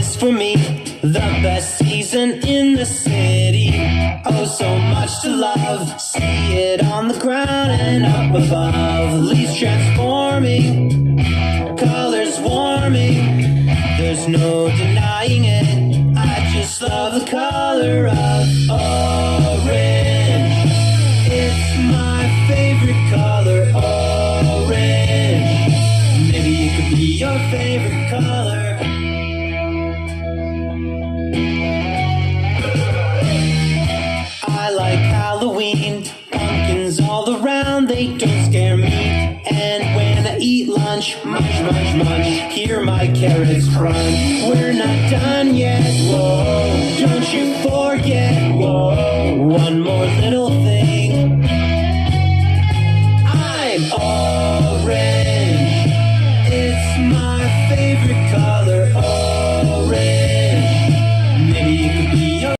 is for me the best season in the city. Oh, so much to love. See it on the ground and up above. Leaves transforming, colors warming. There's no denying it. I just love the color of orange. It's my favorite color, orange. Maybe it could be your favorite color. I like Halloween, pumpkins all around, they don't scare me. And when I eat lunch, munch, munch, munch, hear my carrots crunch. We're not done yet, whoa, don't you forget, whoa, one more little thing.